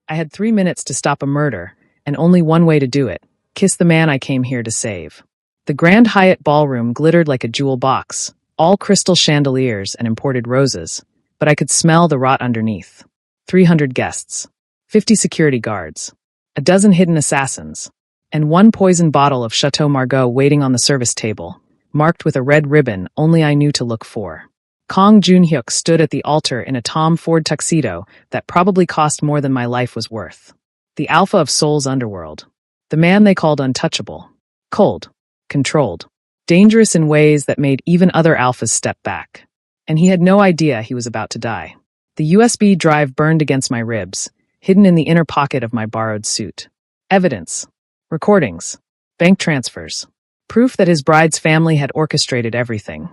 I had 3 minutes to stop a murder, and only one way to do it: kiss the man I came here to save. The Grand Hyatt ballroom glittered like a jewel box, all crystal chandeliers and imported roses, but I could smell the rot underneath. 300 guests, 50 security guards, a dozen hidden assassins, and one poison bottle of Chateau Margaux waiting on the service table, marked with a red ribbon only I knew to look for. Kang Junhyuk stood at the altar in a Tom Ford tuxedo that probably cost more than my life was worth. The alpha of Seoul's underworld. The man they called untouchable. Cold. Controlled. Dangerous in ways that made even other alphas step back. And he had no idea he was about to die. The USB drive burned against my ribs, hidden in the inner pocket of my borrowed suit. Evidence. Recordings. Bank transfers. Proof that his bride's family had orchestrated everything.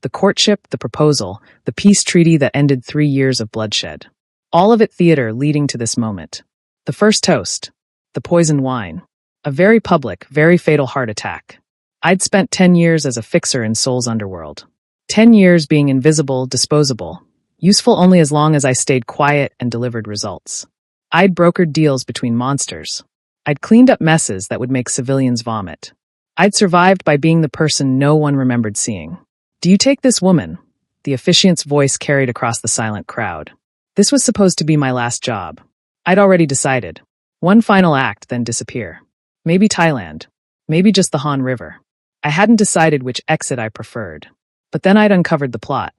The courtship, the proposal, the peace treaty that ended 3 years of bloodshed. All of it theater leading to this moment. The first toast. The poisoned wine. A very public, very fatal heart attack. I'd spent 10 years as a fixer in Seoul's underworld. 10 years being invisible, disposable. Useful only as long as I stayed quiet and delivered results. I'd brokered deals between monsters. I'd cleaned up messes that would make civilians vomit. I'd survived by being the person no one remembered seeing. "Do you take this woman?" The officiant's voice carried across the silent crowd. This was supposed to be my last job. I'd already decided. One final act, then disappear. Maybe Thailand. Maybe just the Han River. I hadn't decided which exit I preferred. But then I'd uncovered the plot.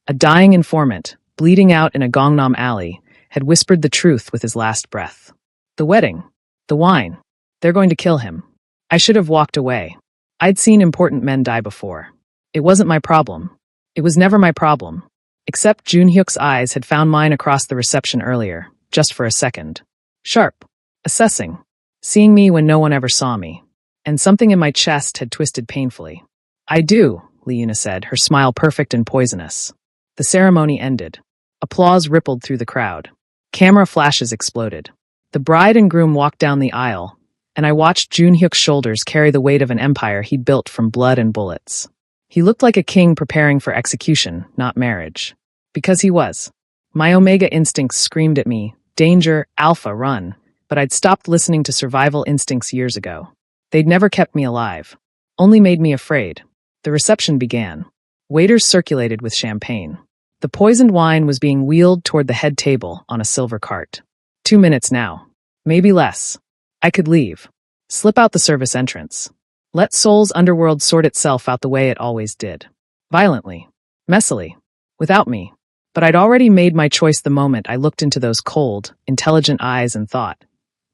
A dying informant, bleeding out in a Gangnam alley, had whispered the truth with his last breath. The wedding. The wine. They're going to kill him. I should have walked away. I'd seen important men die before. It wasn't my problem. It was never my problem. Except Junhyuk's eyes had found mine across the reception earlier, just for a second. Sharp. Assessing. Seeing me when no one ever saw me. And something in my chest had twisted painfully. "I do," Leuna said, her smile perfect and poisonous. The ceremony ended. Applause rippled through the crowd. Camera flashes exploded. The bride and groom walked down the aisle, and I watched Junhyuk's shoulders carry the weight of an empire he built from blood and bullets. He looked like a king preparing for execution, not marriage. Because he was. My Omega instincts screamed at me, danger, alpha, run, but I'd stopped listening to survival instincts years ago. They'd never kept me alive, only made me afraid. The reception began. Waiters circulated with champagne. The poisoned wine was being wheeled toward the head table on a silver cart. 2 minutes now. Maybe less. I could leave. Slip out the service entrance. Let Seoul's underworld sort itself out the way it always did. Violently. Messily. Without me. But I'd already made my choice the moment I looked into those cold, intelligent eyes and thought,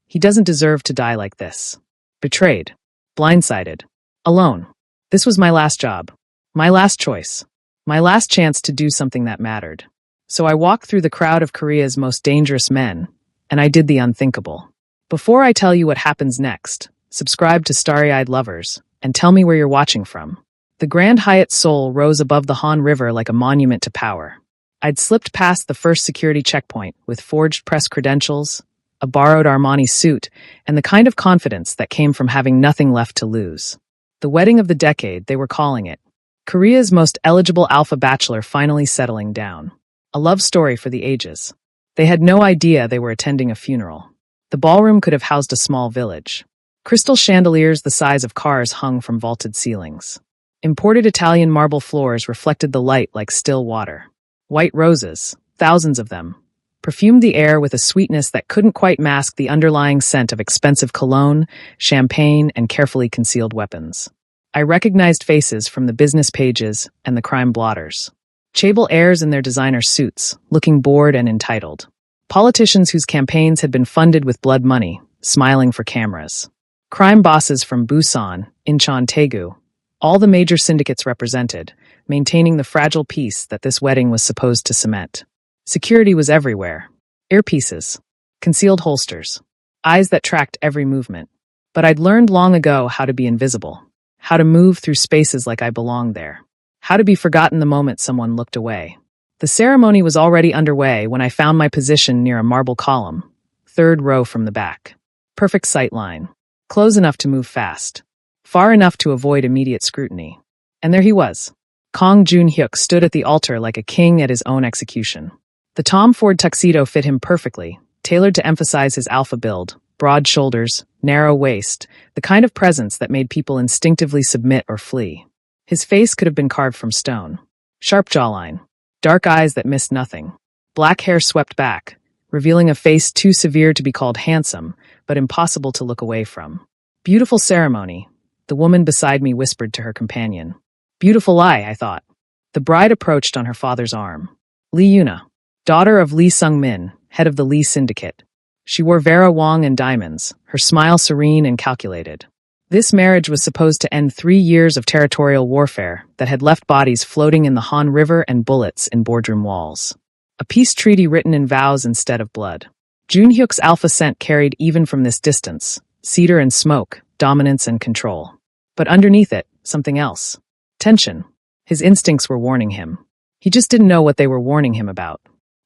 he doesn't deserve to die like this. Betrayed. Blindsided. Alone. This was my last job. My last choice. My last chance to do something that mattered. So I walked through the crowd of Korea's most dangerous men, and I did the unthinkable. Before I tell you what happens next, subscribe to Starry-Eyed Lovers, and tell me where you're watching from. The Grand Hyatt Seoul rose above the Han River like a monument to power. I'd slipped past the first security checkpoint with forged press credentials, a borrowed Armani suit, and the kind of confidence that came from having nothing left to lose. The wedding of the decade, they were calling it. Korea's most eligible alpha bachelor finally settling down. A love story for the ages. They had no idea they were attending a funeral. The ballroom could have housed a small village. Crystal chandeliers the size of cars hung from vaulted ceilings. Imported Italian marble floors reflected the light like still water. White roses, thousands of them, perfumed the air with a sweetness that couldn't quite mask the underlying scent of expensive cologne, champagne, and carefully concealed weapons. I recognized faces from the business pages and the crime blotters. Chaebol heirs in their designer suits, looking bored and entitled. Politicians whose campaigns had been funded with blood money, smiling for cameras. Crime bosses from Busan, Incheon, Daegu. All the major syndicates represented, maintaining the fragile peace that this wedding was supposed to cement. Security was everywhere. Earpieces. Concealed holsters. Eyes that tracked every movement. But I'd learned long ago how to be invisible. How to move through spaces like I belonged there. How to be forgotten the moment someone looked away. The ceremony was already underway when I found my position near a marble column, 3rd row from the back. Perfect sight line. Close enough to move fast. Far enough to avoid immediate scrutiny. And there he was. Kang Junhyuk stood at the altar like a king at his own execution. The Tom Ford tuxedo fit him perfectly, tailored to emphasize his alpha build, broad shoulders, narrow waist, the kind of presence that made people instinctively submit or flee. His face could have been carved from stone. Sharp jawline, dark eyes that missed nothing, black hair swept back, revealing a face too severe to be called handsome, but impossible to look away from. Beautiful ceremony, the woman beside me whispered to her companion. Beautiful lie, I thought. The bride approached on her father's arm. Lee Yuna, daughter of Lee Sung-min, head of the Lee Syndicate. She wore Vera Wang and diamonds, her smile serene and calculated. This marriage was supposed to end 3 years of territorial warfare that had left bodies floating in the Han River and bullets in boardroom walls. A peace treaty written in vows instead of blood. Junhyuk's alpha scent carried even from this distance, cedar and smoke, dominance and control. But underneath it, something else. Tension. His instincts were warning him. He just didn't know what they were warning him about.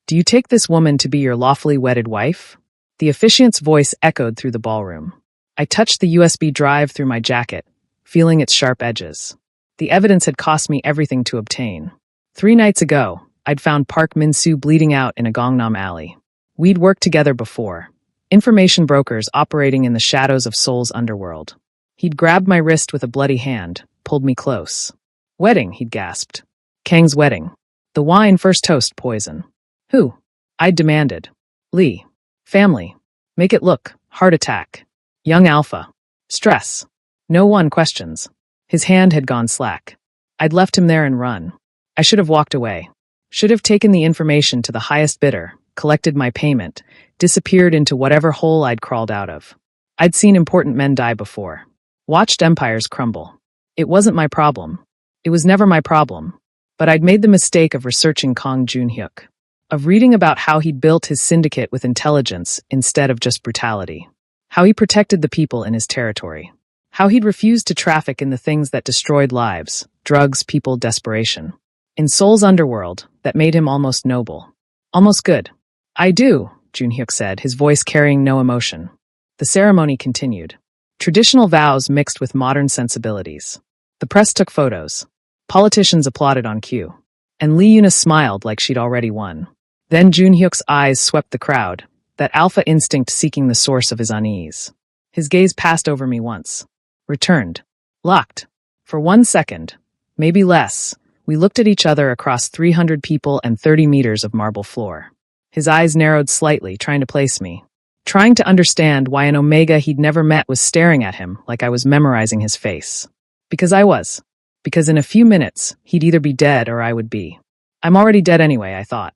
Do you take this woman to be your lawfully wedded wife? The officiant's voice echoed through the ballroom. I touched the USB drive through my jacket, feeling its sharp edges. The evidence had cost me everything to obtain. 3 nights ago, I'd found Park Min-soo bleeding out in a Gangnam alley. We'd worked together before. Information brokers operating in the shadows of Seoul's underworld. He'd grabbed my wrist with a bloody hand, pulled me close. Wedding, he'd gasped. Kang's wedding. The wine first toast poison. Who? I'd demanded. Lee. Family. Make it look. Heart attack. Young alpha. Stress. No one questions. His hand had gone slack. I'd left him there and run. I should have walked away. Should have taken the information to the highest bidder, collected my payment, disappeared into whatever hole I'd crawled out of. I'd seen important men die before. Watched empires crumble. It wasn't my problem. It was never my problem. But I'd made the mistake of researching Kang Junhyuk. Of reading about how he'd built his syndicate with intelligence instead of just brutality. How he protected the people in his territory. How he'd refused to traffic in the things that destroyed lives, drugs, people, desperation. In Seoul's underworld, that made him almost noble. Almost good. I do, Junhyuk said, his voice carrying no emotion. The ceremony continued. Traditional vows mixed with modern sensibilities. The press took photos. Politicians applauded on cue. And Lee Yuna smiled like she'd already won. Then Junhyuk's eyes swept the crowd, that alpha instinct seeking the source of his unease. His gaze passed over me once. Returned. Locked. For 1 second. Maybe less. We looked at each other across 300 people and 30 meters of marble floor. His eyes narrowed slightly, trying to place me. Trying to understand why an Omega he'd never met was staring at him like I was memorizing his face. Because I was. Because in a few minutes, he'd either be dead or I would be. I'm already dead anyway, I thought.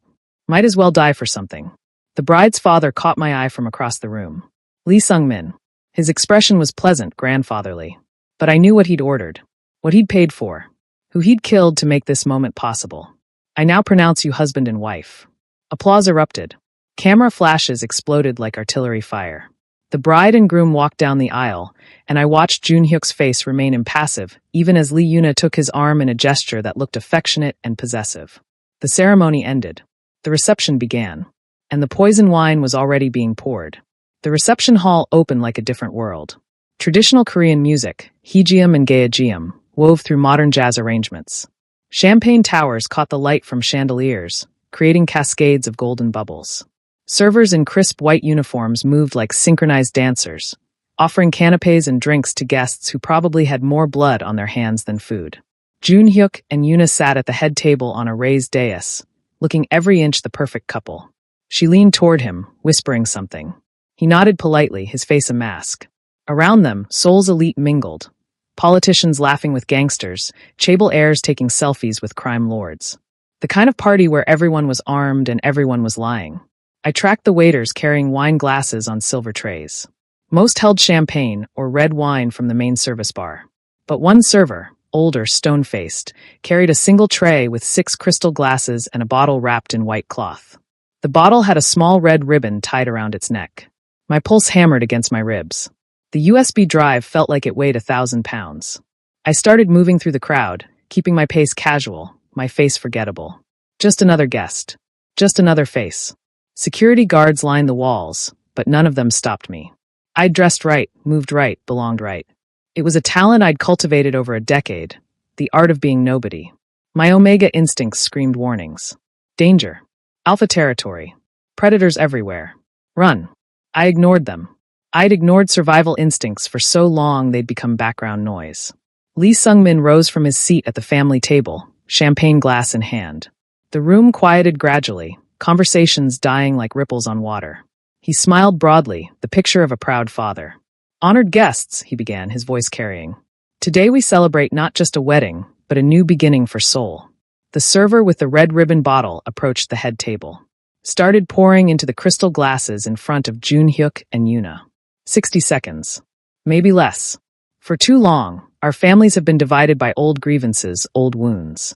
Might as well die for something. The bride's father caught my eye from across the room. Lee Sung-min. His expression was pleasant, grandfatherly. But I knew what he'd ordered. What he'd paid for. Who he'd killed to make this moment possible. I now pronounce you husband and wife. Applause erupted. Camera flashes exploded like artillery fire. The bride and groom walked down the aisle, and I watched Junhyuk's face remain impassive, even as Lee Yuna took his arm in a gesture that looked affectionate and possessive. The ceremony ended. The reception began. And the poison wine was already being poured. The reception hall opened like a different world. Traditional Korean music, Heegeum and Gaegeum, wove through modern jazz arrangements. Champagne towers caught the light from chandeliers, creating cascades of golden bubbles. Servers in crisp white uniforms moved like synchronized dancers, offering canapes and drinks to guests who probably had more blood on their hands than food. Junhyuk and Yuna sat at the head table on a raised dais, looking every inch the perfect couple. She leaned toward him, whispering something. He nodded politely, his face a mask. Around them, Seoul's elite mingled. Politicians laughing with gangsters, chaebol heirs taking selfies with crime lords. The kind of party where everyone was armed and everyone was lying. I tracked the waiters carrying wine glasses on silver trays. Most held champagne or red wine from the main service bar. But one server, older, stone-faced, carried a single tray with 6 crystal glasses and a bottle wrapped in white cloth. The bottle had a small red ribbon tied around its neck. My pulse hammered against my ribs. The USB drive felt like it weighed 1,000 pounds. I started moving through the crowd, keeping my pace casual, my face forgettable. Just another guest. Just another face. Security guards lined the walls, but none of them stopped me. I'd dressed right, moved right, belonged right. It was a talent I'd cultivated over a decade, the art of being nobody. My Omega instincts screamed warnings. Danger. Alpha territory. Predators everywhere. Run. I ignored them. I'd ignored survival instincts for so long they'd become background noise. Lee Sung-min rose from his seat at the family table, champagne glass in hand. The room quieted gradually, conversations dying like ripples on water. He smiled broadly, the picture of a proud father. "Honored guests," he began, his voice carrying. "Today we celebrate not just a wedding, but a new beginning for Seoul." The server with the red ribbon bottle approached the head table. Started pouring into the crystal glasses in front of Jun-hyuk and Yuna. 60 seconds. Maybe less. For too long, our families have been divided by old grievances, old wounds.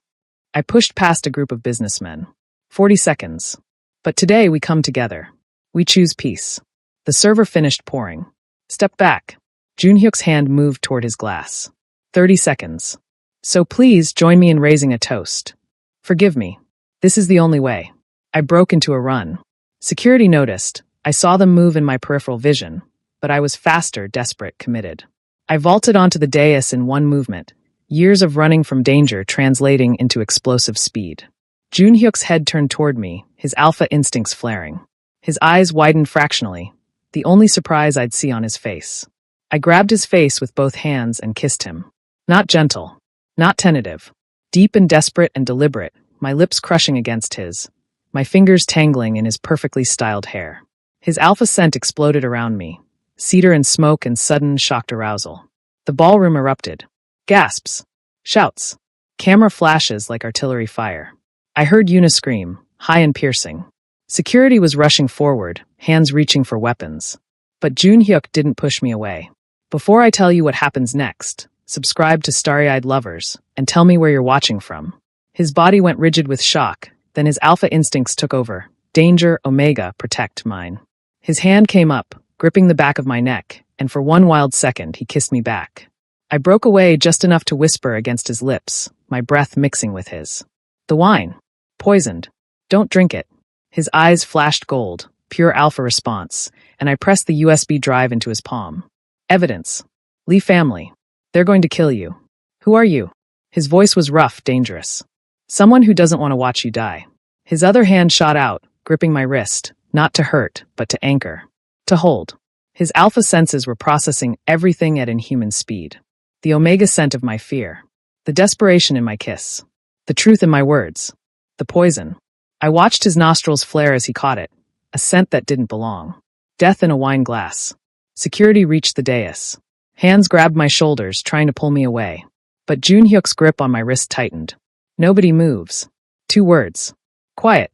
I pushed past a group of businessmen. 40 seconds. But today we come together. We choose peace. The server finished pouring. Step back. Jun-hyuk's hand moved toward his glass. 30 seconds. So please join me in raising a toast. Forgive me. This is the only way. I broke into a run. Security noticed. I saw them move in my peripheral vision, but I was faster, desperate, committed. I vaulted onto the dais in one movement, years of running from danger translating into explosive speed. Jun-hyuk's head turned toward me, his alpha instincts flaring. His eyes widened fractionally, the only surprise I'd see on his face. I grabbed his face with both hands and kissed him. Not gentle, not tentative, deep and desperate and deliberate, my lips crushing against his, my fingers tangling in his perfectly styled hair. His alpha scent exploded around me, cedar and smoke and sudden shocked arousal. The ballroom erupted. Gasps, shouts, camera flashes like artillery fire. I heard Yuna scream, high and piercing. Security was rushing forward, hands reaching for weapons. But Jun-hyuk didn't push me away. Before I tell you what happens next, subscribe to Starry-Eyed Lovers, and tell me where you're watching from. His body went rigid with shock, then his alpha instincts took over. Danger, Omega, protect mine. His hand came up, gripping the back of my neck, and for one wild second he kissed me back. I broke away just enough to whisper against his lips, my breath mixing with his. The wine. Poisoned. Don't drink it. His eyes flashed gold, pure alpha response, and I pressed the USB drive into his palm. Evidence. Lee family. They're going to kill you. Who are you? His voice was rough, dangerous. Someone who doesn't want to watch you die. His other hand shot out, gripping my wrist, not to hurt, but to anchor. To hold. His alpha senses were processing everything at inhuman speed. The omega scent of my fear. The desperation in my kiss. The truth in my words. The poison. I watched his nostrils flare as he caught it. A scent that didn't belong. Death in a wine glass. Security reached the dais. Hands grabbed my shoulders, trying to pull me away. But Jun-hyuk's grip on my wrist tightened. Nobody moves. 2 words. Quiet.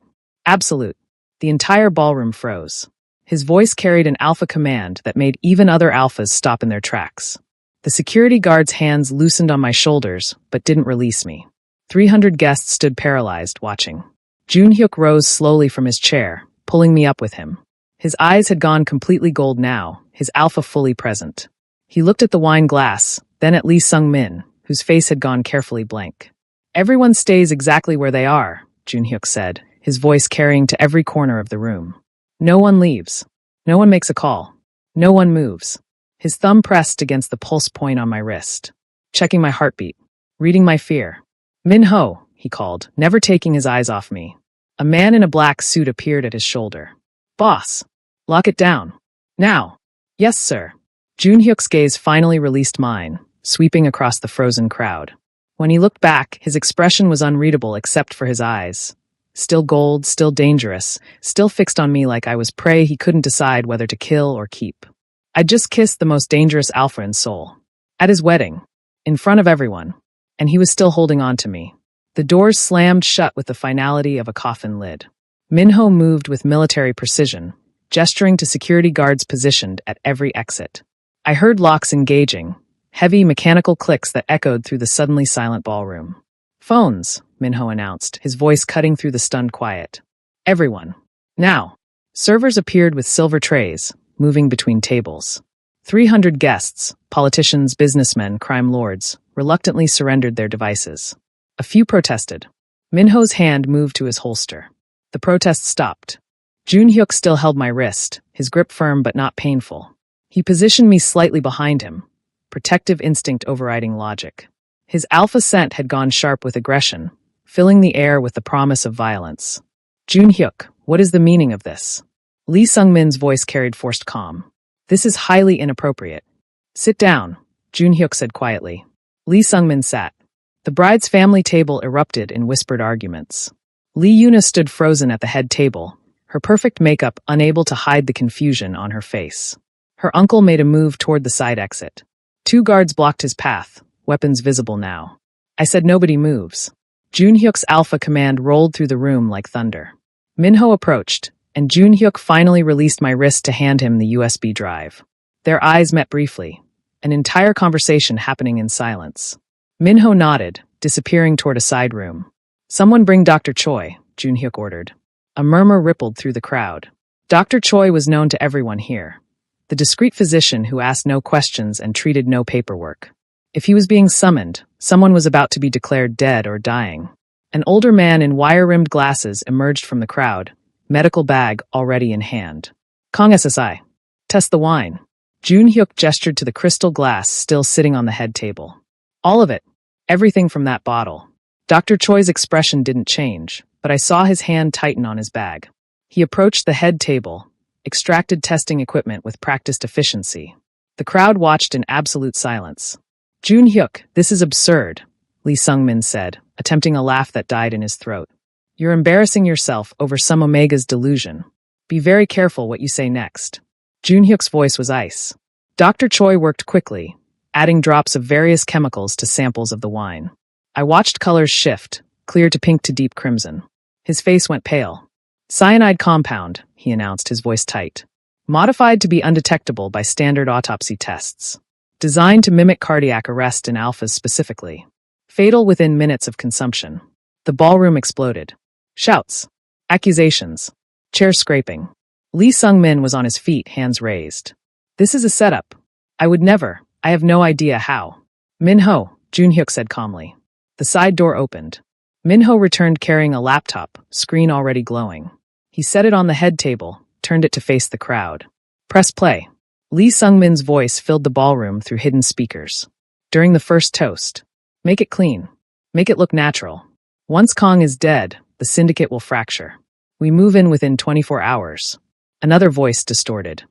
Absolute. The entire ballroom froze. His voice carried an alpha command that made even other alphas stop in their tracks. The security guard's hands loosened on my shoulders, but didn't release me. 300 guests stood paralyzed, watching. Jun-hyuk rose slowly from his chair, pulling me up with him. His eyes had gone completely gold now, his alpha fully present. He looked at the wine glass, then at Lee Sung-min, whose face had gone carefully blank. Everyone stays exactly where they are, Jun-hyuk said, his voice carrying to every corner of the room. No one leaves. No one makes a call. No one moves. His thumb pressed against the pulse point on my wrist, checking my heartbeat, reading my fear. Min-ho, he called, never taking his eyes off me. A man in a black suit appeared at his shoulder. Boss. Lock it down. Now. Yes, sir. Jun-hyuk's gaze finally released mine, sweeping across the frozen crowd. When he looked back, his expression was unreadable except for his eyes. Still gold, still dangerous, still fixed on me like I was prey he couldn't decide whether to kill or keep. I'd just kissed the most dangerous alpha in Seoul. At his wedding. In front of everyone. And he was still holding on to me. The doors slammed shut with the finality of a coffin lid. Min-ho moved with military precision, gesturing to security guards positioned at every exit. I heard locks engaging, heavy mechanical clicks that echoed through the suddenly silent ballroom. Phones, Min-ho announced, his voice cutting through the stunned quiet. Everyone. Now. Servers appeared with silver trays, moving between tables. 300 guests, politicians, businessmen, crime lords, reluctantly surrendered their devices. A few protested. Min-ho's hand moved to his holster. The protest stopped. Jun-hyuk still held my wrist, his grip firm but not painful. He positioned me slightly behind him, protective instinct overriding logic. His alpha scent had gone sharp with aggression, filling the air with the promise of violence. Jun-hyuk, what is the meaning of this? Lee Sung-min's voice carried forced calm. This is highly inappropriate. Sit down, Jun-hyuk said quietly. Lee Sung-min sat. The bride's family table erupted in whispered arguments. Lee Yuna stood frozen at the head table, her perfect makeup unable to hide the confusion on her face. Her uncle made a move toward the side exit. 2 guards blocked his path, weapons visible now. I said nobody moves. Jun-hyuk's alpha command rolled through the room like thunder. Minho approached, and Jun-hyuk finally released my wrist to hand him the USB drive. Their eyes met briefly, an entire conversation happening in silence. Minho nodded, disappearing toward a side room. Someone bring Dr. Choi, Jun-hyuk ordered. A murmur rippled through the crowd. Dr. Choi was known to everyone here. The discreet physician who asked no questions and treated no paperwork. If he was being summoned, someone was about to be declared dead or dying. An older man in wire-rimmed glasses emerged from the crowd, medical bag already in hand. Kong SSI. Test the wine. Jun-hyuk gestured to the crystal glass still sitting on the head table. All of it. Everything from that bottle. Dr. Choi's expression didn't change, but I saw his hand tighten on his bag. He approached the head table, extracted testing equipment with practiced efficiency. The crowd watched in absolute silence. Jun-hyuk, this is absurd, Lee Sung-min said, attempting a laugh that died in his throat. You're embarrassing yourself over some Omega's delusion. Be very careful what you say next. Jun-hyuk's voice was ice. Dr. Choi worked quickly, adding drops of various chemicals to samples of the wine. I watched colors shift, clear to pink to deep crimson. His face went pale. Cyanide compound, he announced, his voice tight. Modified to be undetectable by standard autopsy tests. Designed to mimic cardiac arrest in alphas specifically. Fatal within minutes of consumption. The ballroom exploded. Shouts. Accusations. Chair scraping. Lee Sung-min was on his feet, hands raised. This is a setup. I would never. I have no idea how. Minho, Jun-hyuk said calmly. The side door opened. Minho returned carrying a laptop, screen already glowing. He set it on the head table, turned it to face the crowd. Press play. Lee Sung-min's voice filled the ballroom through hidden speakers. During the first toast. Make it clean. Make it look natural. Once Kong is dead, the syndicate will fracture. We move in within 24 hours. Another voice distorted.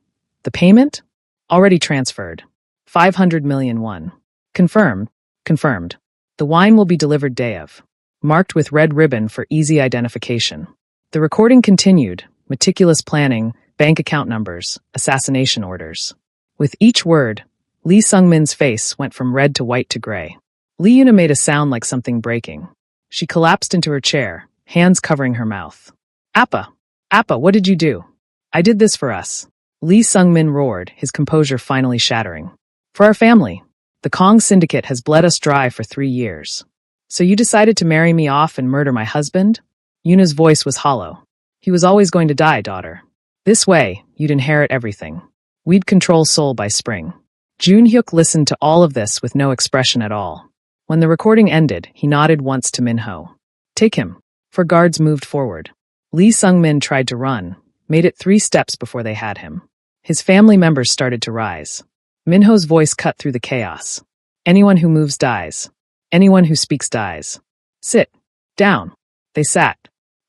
The payment? Already transferred. 500 million won. Confirmed. Confirmed. The wine will be delivered day of. Marked with red ribbon for easy identification. The recording continued, meticulous planning, bank account numbers, assassination orders. With each word, Lee Sung-min's face went from red to white to gray. Lee Yuna made a sound like something breaking. She collapsed into her chair, hands covering her mouth. Appa! Appa, what did you do? I did this for us. Lee Sung-min roared, his composure finally shattering. For our family. The Kong syndicate has bled us dry for 3 years. So you decided to marry me off and murder my husband? Yuna's voice was hollow. He was always going to die, daughter. This way, you'd inherit everything. We'd control Seoul by spring. Jun-hyuk listened to all of this with no expression at all. When the recording ended, he nodded once to Minho. Take him. 4 guards moved forward. Lee Sung-min tried to run, made it 3 steps before they had him. His family members started to rise. Minho's voice cut through the chaos. Anyone who moves dies. Anyone who speaks dies. Sit. Down. They sat.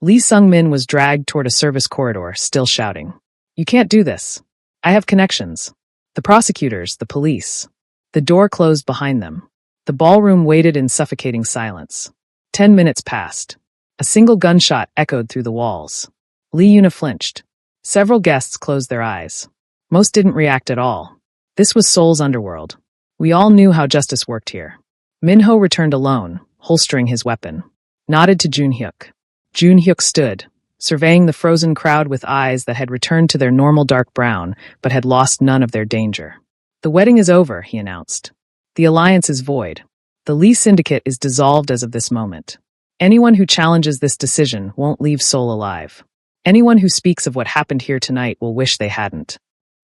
Lee Sung-min was dragged toward a service corridor, still shouting. You can't do this. I have connections. The prosecutors, the police. The door closed behind them. The ballroom waited in suffocating silence. 10 minutes passed. A single gunshot echoed through the walls. Lee Yuna flinched. Several guests closed their eyes. Most didn't react at all. This was Seoul's underworld. We all knew how justice worked here. Minho returned alone, holstering his weapon. Nodded to Jun-hyuk. Jun-hyuk stood, surveying the frozen crowd with eyes that had returned to their normal dark brown, but had lost none of their danger. The wedding is over, he announced. The alliance is void. The Lee Syndicate is dissolved as of this moment. Anyone who challenges this decision won't leave Seoul alive. Anyone who speaks of what happened here tonight will wish they hadn't.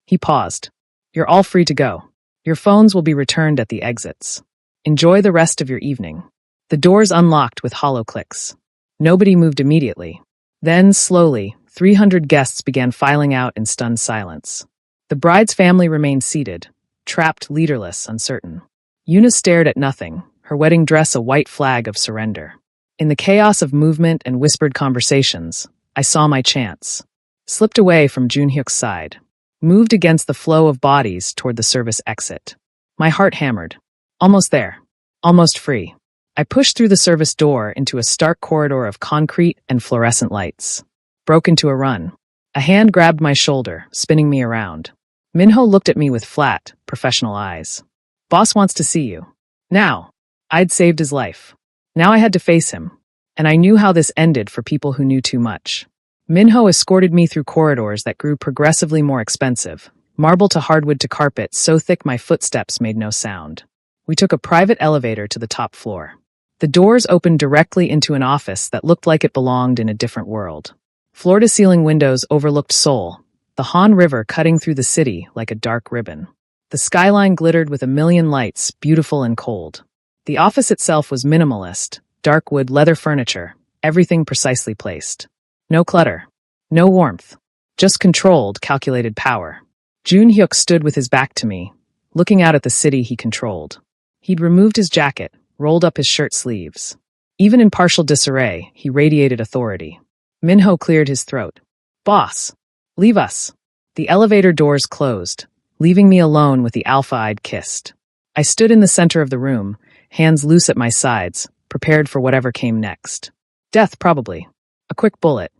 He paused. You're all free to go. Your phones will be returned at the exits. Enjoy the rest of your evening. The doors unlocked with hollow clicks. Nobody moved immediately. Then, slowly, 300 guests began filing out in stunned silence. The bride's family remained seated, trapped, leaderless, uncertain. Yuna stared at nothing, her wedding dress a white flag of surrender. In the chaos of movement and whispered conversations, I saw my chance. slipped away from Junhyuk's side, moved against the flow of bodies toward the service exit. My heart hammered. Almost there. Almost free. I pushed through the service door into a stark corridor of concrete and fluorescent lights. Broke into a run. A hand grabbed my shoulder, spinning me around. Minho looked at me with flat, professional eyes. Boss wants to see you. Now. I'd saved his life. Now I had to face him. And I knew how this ended for people who knew too much. Minho escorted me through corridors that grew progressively more expensive, marble to hardwood to carpet so thick my footsteps made no sound. We took a private elevator to the top floor. The doors opened directly into an office that looked like it belonged in a different world. Floor-to-ceiling windows overlooked Seoul, the Han River cutting through the city like a dark ribbon. The skyline glittered with a million lights, beautiful and cold. The office itself was minimalist, dark wood leather furniture, everything precisely placed. No clutter. No warmth. Just controlled, calculated power. Junhyuk stood with his back to me, looking out at the city he controlled. He'd removed his jacket, rolled up his shirt sleeves. Even in partial disarray, he radiated authority. Minho cleared his throat. Boss. Leave us. The elevator doors closed, leaving me alone with the alpha I'd kissed. I stood in the center of the room, hands loose at my sides, prepared for whatever came next. Death, probably. A quick bullet.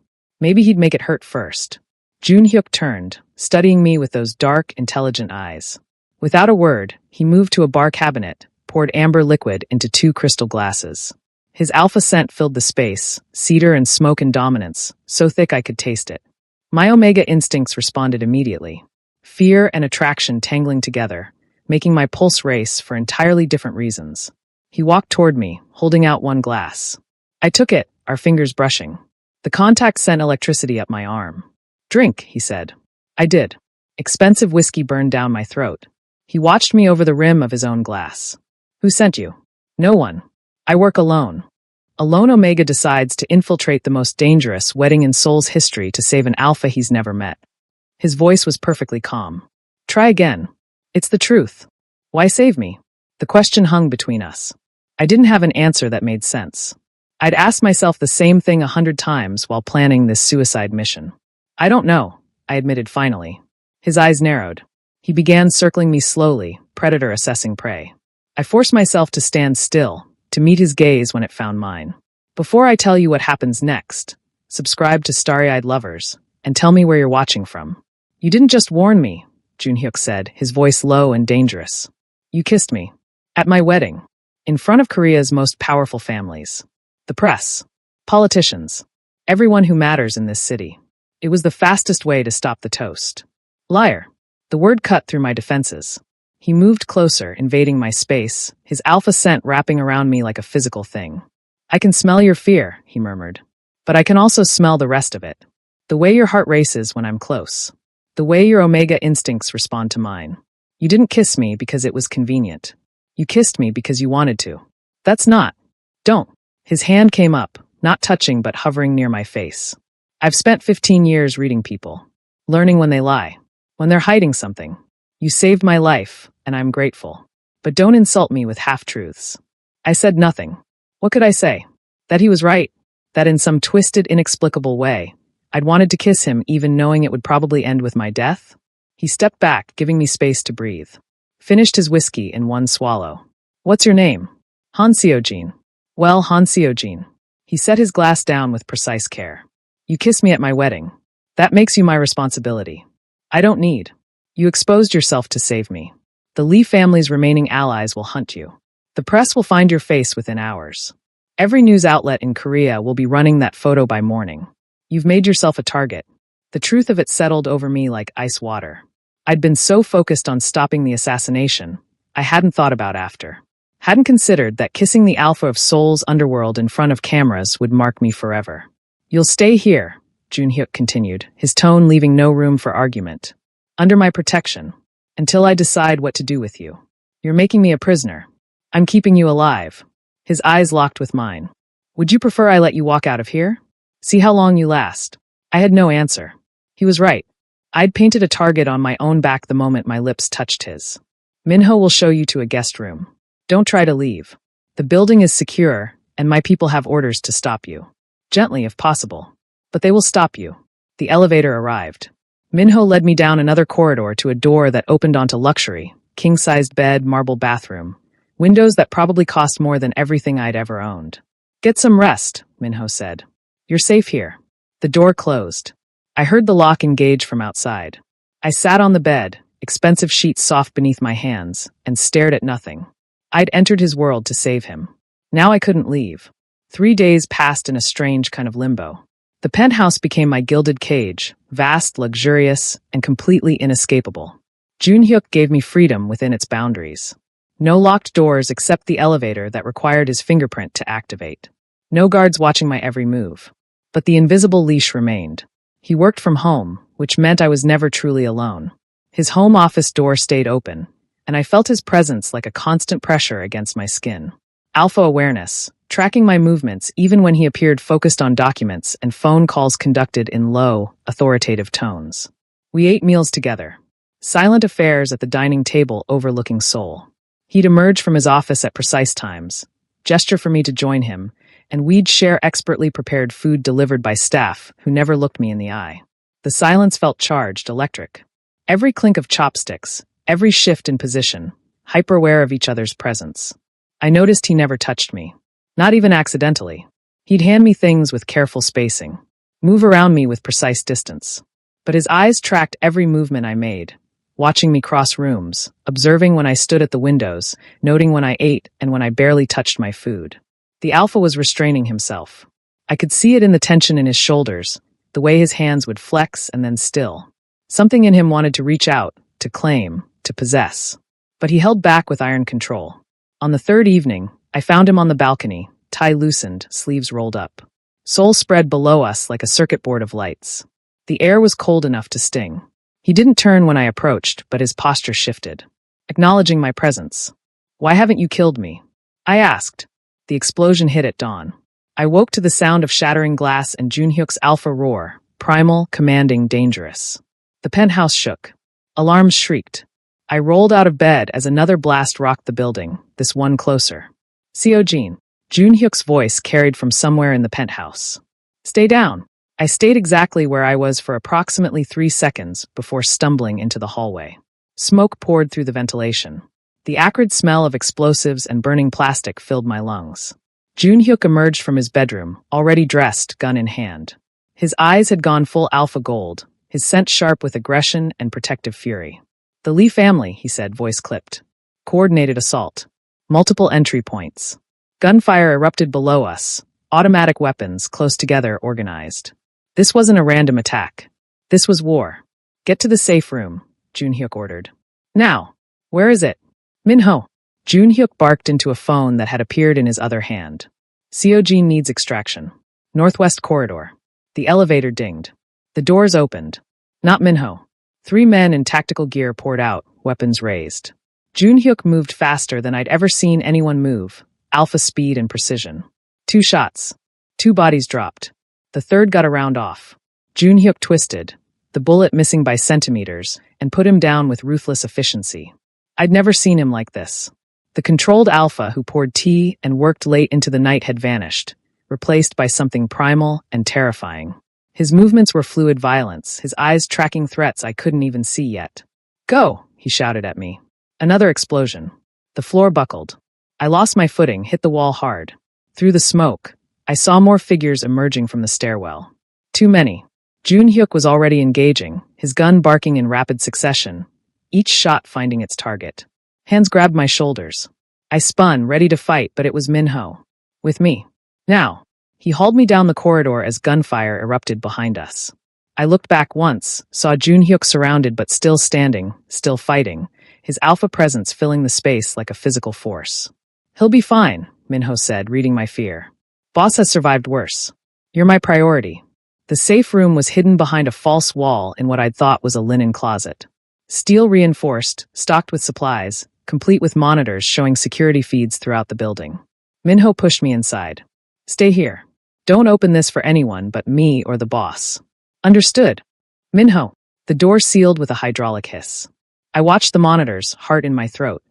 Maybe he'd make it hurt first. Junhyuk turned, studying me with those dark, intelligent eyes. Without a word, he moved to a bar cabinet, poured amber liquid into 2 crystal glasses. His alpha scent filled the space, cedar and smoke and dominance, so thick I could taste it. My omega instincts responded immediately. Fear and attraction tangling together, making my pulse race for entirely different reasons. He walked toward me, holding out 1 glass. I took it, our fingers brushing. The contact sent electricity up my arm. Drink, he said. I did. Expensive whiskey burned down my throat. He watched me over the rim of his own glass. Who sent you? No one. I work alone. Alone Omega decides to infiltrate the most dangerous wedding in Seoul's history to save an alpha he's never met. His voice was perfectly calm. Try again. It's the truth. Why save me? The question hung between us. I didn't have an answer that made sense. I'd asked myself the same thing 100 times while planning this suicide mission. I don't know, I admitted finally. His eyes narrowed. He began circling me slowly, predator assessing prey. I forced myself to stand still, to meet his gaze when it found mine. Before I tell you what happens next, subscribe to Starry-Eyed Lovers, and tell me where you're watching from. You didn't just warn me, Junhyuk said, his voice low and dangerous. You kissed me. At my wedding. In front of Korea's most powerful families. The press. Politicians. Everyone who matters in this city. It was the fastest way to stop the toast. Liar. The word cut through my defenses. He moved closer, invading my space, his alpha scent wrapping around me like a physical thing. I can smell your fear, he murmured. But I can also smell the rest of it. The way your heart races when I'm close. The way your omega instincts respond to mine. You didn't kiss me because it was convenient. You kissed me because you wanted to. That's not. Don't. His hand came up, not touching but hovering near my face. I've spent 15 years reading people. Learning when they lie. When they're hiding something. You saved my life, and I'm grateful. But don't insult me with half-truths. I said nothing. What could I say? That he was right. That in some twisted, inexplicable way, I'd wanted to kiss him even knowing it would probably end with my death? He stepped back, giving me space to breathe. Finished his whiskey in 1 swallow. What's your name? Han Seojin. Well, Han Seojin. He set his glass down with precise care. You kissed me at my wedding. That makes you my responsibility. I don't need. You exposed yourself to save me. The Lee family's remaining allies will hunt you. The press will find your face within hours. Every news outlet in Korea will be running that photo by morning. You've made yourself a target. The truth of it settled over me like ice water. I'd been so focused on stopping the assassination, I hadn't thought about after. Hadn't considered that kissing the alpha of Seoul's underworld in front of cameras would mark me forever. You'll stay here, Junhyuk continued, his tone leaving no room for argument. Under my protection, until I decide what to do with you. You're making me a prisoner. I'm keeping you alive. His eyes locked with mine. Would you prefer I let you walk out of here? See how long you last. I had no answer. He was right. I'd painted a target on my own back the moment my lips touched his. Minho will show you to a guest room. Don't try to leave. The building is secure, and my people have orders to stop you. Gently if possible. But they will stop you. The elevator arrived. Minho led me down another corridor to a door that opened onto luxury, king-sized bed, marble bathroom, windows that probably cost more than everything I'd ever owned. Get some rest, Minho said. You're safe here. The door closed. I heard the lock engage from outside. I sat on the bed, expensive sheets soft beneath my hands, and stared at nothing. I'd entered his world to save him. Now I couldn't leave. 3 days passed in a strange kind of limbo. The penthouse became my gilded cage, vast, luxurious, and completely inescapable. Junhyuk gave me freedom within its boundaries. No locked doors except the elevator that required his fingerprint to activate. No guards watching my every move. But the invisible leash remained. He worked from home, which meant I was never truly alone. His home office door stayed open, and I felt his presence like a constant pressure against my skin. Alpha awareness, tracking my movements even when he appeared focused on documents and phone calls conducted in low, authoritative tones. We ate meals together. Silent affairs at the dining table overlooking Seoul. He'd emerge from his office at precise times, gesture for me to join him, and we'd share expertly prepared food delivered by staff who never looked me in the eye. The silence felt charged, electric. Every clink of chopsticks, every shift in position, hyper-aware of each other's presence. I noticed he never touched me. Not even accidentally. He'd hand me things with careful spacing, move around me with precise distance. But his eyes tracked every movement I made, watching me cross rooms, observing when I stood at the windows, noting when I ate and when I barely touched my food. The alpha was restraining himself. I could see it in the tension in his shoulders, the way his hands would flex and then still. Something in him wanted to reach out, to claim, to possess. But he held back with iron control. On the third evening, I found him on the balcony, tie loosened, sleeves rolled up. Seoul spread below us like a circuit board of lights. The air was cold enough to sting. He didn't turn when I approached, but his posture shifted, acknowledging my presence. Why haven't you killed me? I asked. The explosion hit at dawn. I woke to the sound of shattering glass and Junhyuk's alpha roar, primal, commanding, dangerous. The penthouse shook. Alarms shrieked. I rolled out of bed as another blast rocked the building, this one closer. Seojin. Junhyuk's voice carried from somewhere in the penthouse. Stay down. I stayed exactly where I was for approximately 3 seconds before stumbling into the hallway. Smoke poured through the ventilation. The acrid smell of explosives and burning plastic filled my lungs. Junhyuk emerged from his bedroom, already dressed, gun in hand. His eyes had gone full alpha gold, his scent sharp with aggression and protective fury. The Lee family, he said, voice clipped. Coordinated assault. Multiple entry points. Gunfire erupted below us. Automatic weapons, close together, organized. This wasn't a random attack. This was war. Get to the safe room, Junhyuk ordered. Now. Where is it? Minho. Junhyuk barked into a phone that had appeared in his other hand. Seojin needs extraction. Northwest corridor. The elevator dinged. The doors opened. Not Minho. 3 men in tactical gear poured out, weapons raised. Junhyuk moved faster than I'd ever seen anyone move, alpha speed and precision. 2 shots. 2 bodies dropped. The third got a round off. Junhyuk twisted, the bullet missing by centimeters, and put him down with ruthless efficiency. I'd never seen him like this. The controlled alpha who poured tea and worked late into the night had vanished, replaced by something primal and terrifying. His movements were fluid violence, his eyes tracking threats I couldn't even see yet. Go, he shouted at me. Another explosion. The floor buckled. I lost my footing, hit the wall hard. Through the smoke, I saw more figures emerging from the stairwell. Too many. Junhyuk was already engaging, his gun barking in rapid succession, each shot finding its target. Hands grabbed my shoulders. I spun, ready to fight, but it was Minho. With me. Now. He hauled me down the corridor as gunfire erupted behind us. I looked back once, saw Junhyuk surrounded but still standing, still fighting, his alpha presence filling the space like a physical force. He'll be fine, Minho said, reading my fear. Boss has survived worse. You're my priority. The safe room was hidden behind a false wall in what I'd thought was a linen closet. Steel reinforced, stocked with supplies, complete with monitors showing security feeds throughout the building. Minho pushed me inside. Stay here. Don't open this for anyone but me or the boss. Understood. Minho. The door sealed with a hydraulic hiss. I watched the monitors, heart in my throat.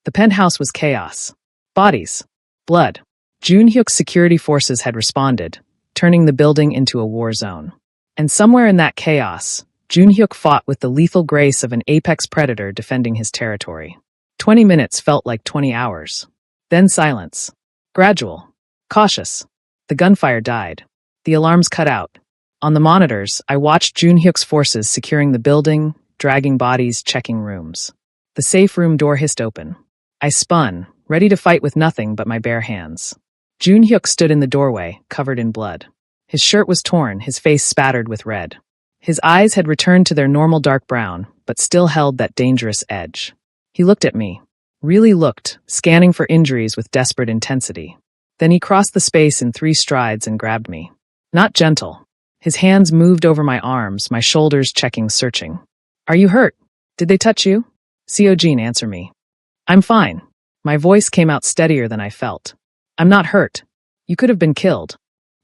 The penthouse was chaos. Bodies. Blood. Junhyuk's security forces had responded, turning the building into a war zone. And somewhere in that chaos, Junhyuk fought with the lethal grace of an apex predator defending his territory. 20 minutes felt like 20 hours. Then silence. Gradual. Cautious. The gunfire died. The alarms cut out. On the monitors, I watched Junhyuk's forces securing the building, dragging bodies, checking rooms. The safe room door hissed open. I spun, ready to fight with nothing but my bare hands. Junhyuk stood in the doorway, covered in blood. His shirt was torn, his face spattered with red. His eyes had returned to their normal dark brown, but still held that dangerous edge. He looked at me. Really looked, scanning for injuries with desperate intensity. Then he crossed the space in 3 strides and grabbed me. Not gentle. His hands moved over my arms, my shoulders checking, searching. Are you hurt? Did they touch you? Seojin, answer me. I'm fine. My voice came out steadier than I felt. I'm not hurt. You could have been killed.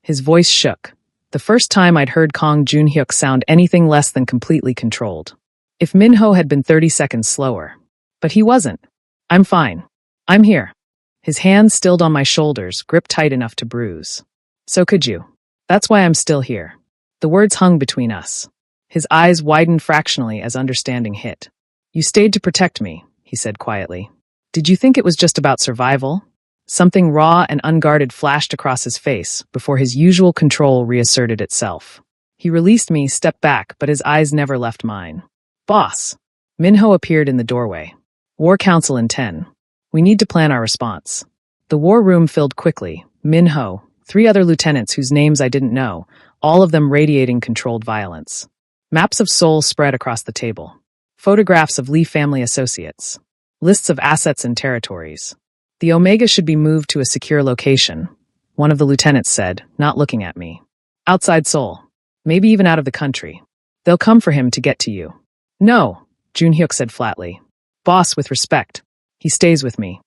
His voice shook. The first time I'd heard Kang Junhyuk sound anything less than completely controlled. If Minho had been 30 seconds slower. But he wasn't. I'm fine. I'm here. His hands stilled on my shoulders, gripped tight enough to bruise. So could you. That's why I'm still here. The words hung between us. His eyes widened fractionally as understanding hit. You stayed to protect me, he said quietly. Did you think it was just about survival? Something raw and unguarded flashed across his face before his usual control reasserted itself. He released me, stepped back, but his eyes never left mine. Boss. Minho appeared in the doorway. War Council in 10. We need to plan our response. The war room filled quickly. Minho, 3 other lieutenants whose names I didn't know, all of them radiating controlled violence. Maps of Seoul spread across the table. Photographs of Lee family associates. Lists of assets and territories. The Omega should be moved to a secure location, one of the lieutenants said, not looking at me. Outside Seoul. Maybe even out of the country. They'll come for him to get to you. No, Junhyuk said flatly. Boss, with respect. He stays with me.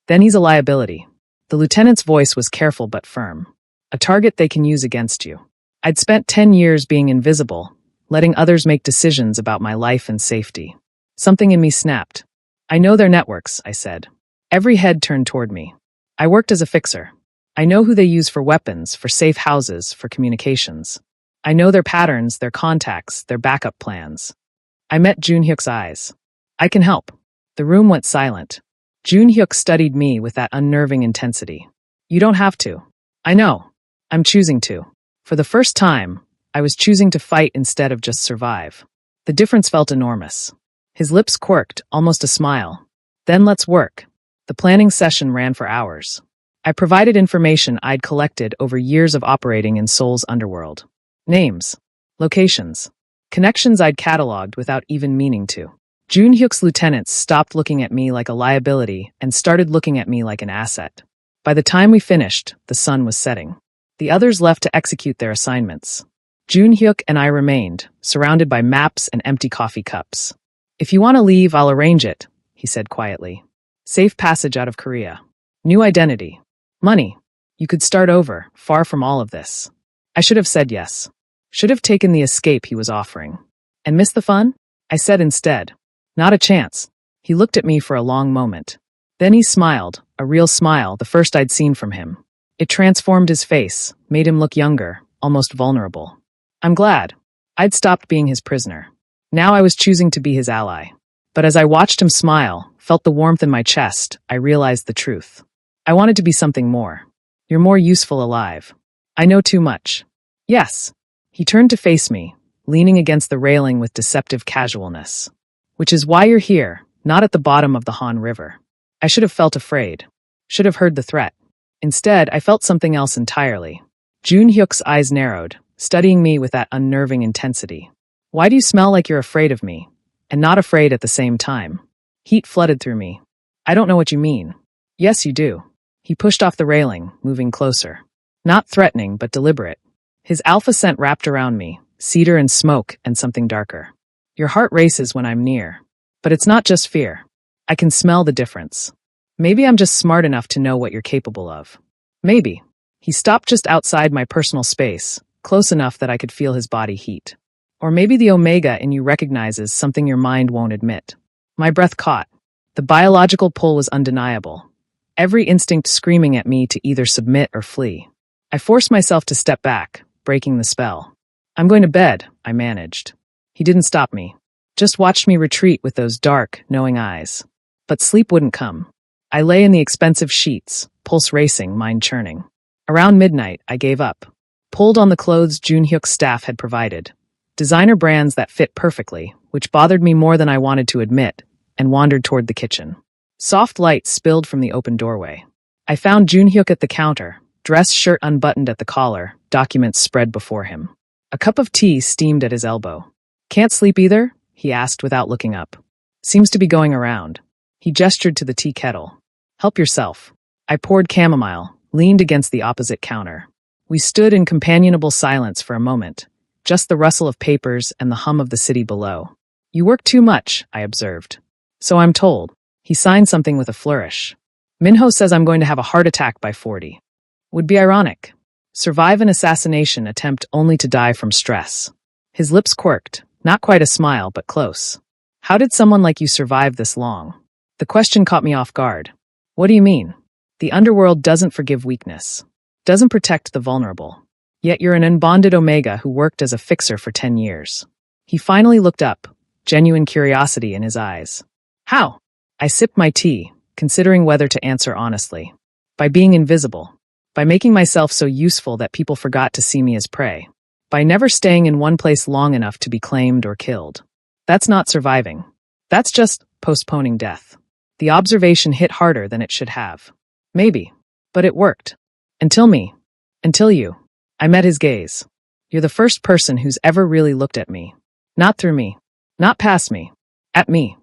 Then he's a liability. The lieutenant's voice was careful but firm. A target they can use against you. I'd spent 10 years being invisible, letting others make decisions about my life and safety. Something in me snapped. I know their networks, I said. Every head turned toward me. I worked as a fixer. I know who they use for weapons, for safe houses, for communications. I know their patterns, their contacts, their backup plans. I met Junhyuk's eyes. I can help. The room went silent. Junhyuk studied me with that unnerving intensity. You don't have to. I know. I'm choosing to. For the first time, I was choosing to fight instead of just survive. The difference felt enormous. His lips quirked, almost a smile. Then let's work. The planning session ran for hours. I provided information I'd collected over years of operating in Seoul's underworld. Names. Locations. Connections I'd cataloged without even meaning to. Junhyuk's lieutenants stopped looking at me like a liability and started looking at me like an asset. By the time we finished, the sun was setting. The others left to execute their assignments. Junhyuk and I remained, surrounded by maps and empty coffee cups. If you want to leave, I'll arrange it, he said quietly. Safe passage out of Korea. New identity. Money. You could start over, far from all of this. I should have said yes. Should have taken the escape he was offering. And missed the fun? I said instead. Not a chance. He looked at me for a long moment. Then he smiled, a real smile, the first I'd seen from him. It transformed his face, made him look younger, almost vulnerable. I'm glad. I'd stopped being his prisoner. Now I was choosing to be his ally. But as I watched him smile, felt the warmth in my chest, I realized the truth. I wanted to be something more. You're more useful alive. I know too much. Yes. He turned to face me, leaning against the railing with deceptive casualness. Which is why you're here, not at the bottom of the Han River. I should have felt afraid. Should have heard the threat. Instead, I felt something else entirely. Junhyuk's eyes narrowed, studying me with that unnerving intensity. Why do you smell like you're afraid of me? And not afraid at the same time. Heat flooded through me. I don't know what you mean. Yes, you do. He pushed off the railing, moving closer. Not threatening, but deliberate. His alpha scent wrapped around me, cedar and smoke and something darker. Your heart races when I'm near. But it's not just fear. I can smell the difference. Maybe I'm just smart enough to know what you're capable of. Maybe. He stopped just outside my personal space, close enough that I could feel his body heat. Or maybe the Omega in you recognizes something your mind won't admit. My breath caught. The biological pull was undeniable. Every instinct screaming at me to either submit or flee. I forced myself to step back, breaking the spell. I'm going to bed, I managed. He didn't stop me. Just watched me retreat with those dark, knowing eyes. But sleep wouldn't come. I lay in the expensive sheets, pulse racing, mind churning. Around midnight, I gave up. Pulled on the clothes Junhyuk's staff had provided. Designer brands that fit perfectly, which bothered me more than I wanted to admit, and wandered toward the kitchen. Soft light spilled from the open doorway. I found Junhyuk at the counter, dress shirt unbuttoned at the collar, documents spread before him. A cup of tea steamed at his elbow. Can't sleep either? He asked without looking up. Seems to be going around. He gestured to the tea kettle. Help yourself. I poured chamomile, leaned against the opposite counter. We stood in companionable silence for a moment, just the rustle of papers and the hum of the city below. You work too much, I observed. So I'm told. He signed something with a flourish. Minho says I'm going to have a heart attack by 40. Would be ironic. Survive an assassination attempt only to die from stress. His lips quirked, not quite a smile, but close. How did someone like you survive this long? The question caught me off guard. What do you mean? The underworld doesn't forgive weakness. Doesn't protect the vulnerable. Yet you're an unbonded Omega who worked as a fixer for 10 years. He finally looked up, genuine curiosity in his eyes. How? I sipped my tea, considering whether to answer honestly. By being invisible. By making myself so useful that people forgot to see me as prey. By never staying in one place long enough to be claimed or killed. That's not surviving. That's just postponing death. The observation hit harder than it should have. Maybe. But it worked. Until me. Until you. I met his gaze. You're the first person who's ever really looked at me. Not through me. Not past me. At me.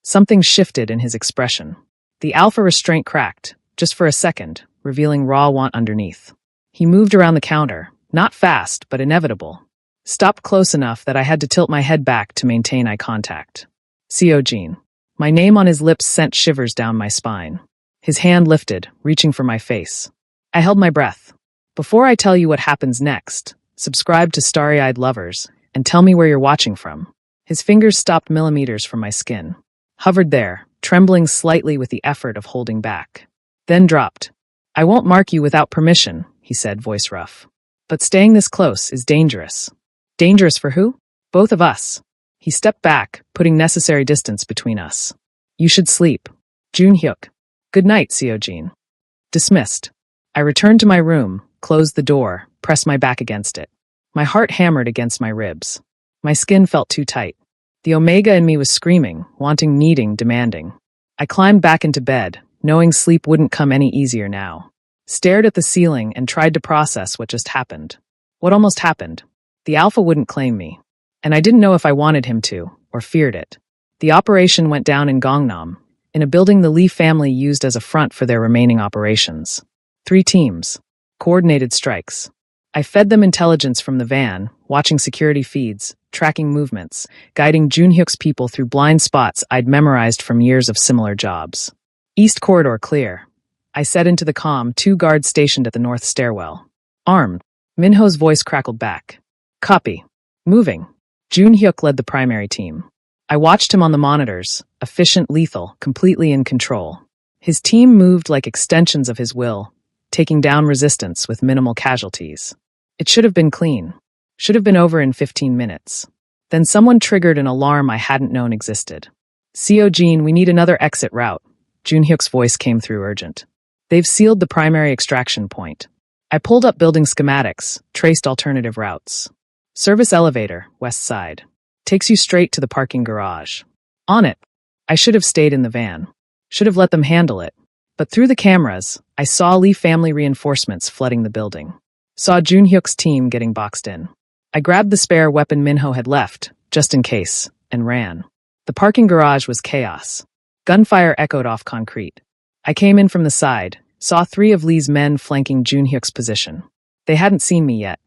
Something shifted in his expression. The alpha restraint cracked, just for a second, revealing raw want underneath. He moved around the counter, not fast, but inevitable. Stopped close enough that I had to tilt my head back to maintain eye contact. Seojin. My name on his lips sent shivers down my spine. His hand lifted, reaching for my face. I held my breath. Before I tell you what happens next, subscribe to Starry-Eyed Lovers, and tell me where you're watching from. His fingers stopped millimeters from my skin. Hovered there, trembling slightly with the effort of holding back. Then dropped. I won't mark you without permission, he said, voice rough. But staying this close is dangerous. Dangerous for who? Both of us. He stepped back, putting necessary distance between us. You should sleep. Junhyuk. Good night, Seojin. Dismissed. I returned to my room, closed the door, pressed my back against it. My heart hammered against my ribs. My skin felt too tight. The Omega in me was screaming, wanting, needing, demanding. I climbed back into bed, knowing sleep wouldn't come any easier now. Stared at the ceiling and tried to process what just happened. What almost happened? The Alpha wouldn't claim me. And I didn't know if I wanted him to, or feared it. The operation went down in Gangnam, in a building the Lee family used as a front for their remaining operations. 3 teams. Coordinated strikes. I fed them intelligence from the van, watching security feeds, tracking movements, guiding Junhyuk's people through blind spots I'd memorized from years of similar jobs. East corridor clear. I said into the comm, 2 guards stationed at the north stairwell. Armed. Minho's voice crackled back. Copy. Moving. Junhyuk led the primary team. I watched him on the monitors, efficient, lethal, completely in control. His team moved like extensions of his will, taking down resistance with minimal casualties. It should have been clean. Should have been over in 15 minutes. Then someone triggered an alarm I hadn't known existed. Seojin, we need another exit route. Junhyuk's voice came through urgent. They've sealed the primary extraction point. I pulled up building schematics, traced alternative routes. Service elevator, west side. Takes you straight to the parking garage. On it. I should have stayed in the van. Should have let them handle it. But through the cameras, I saw Lee family reinforcements flooding the building. Saw Junhyuk's team getting boxed in. I grabbed the spare weapon Minho had left, just in case, and ran. The parking garage was chaos. Gunfire echoed off concrete. I came in from the side, saw 3 of Lee's men flanking Junhyuk's position. They hadn't seen me yet.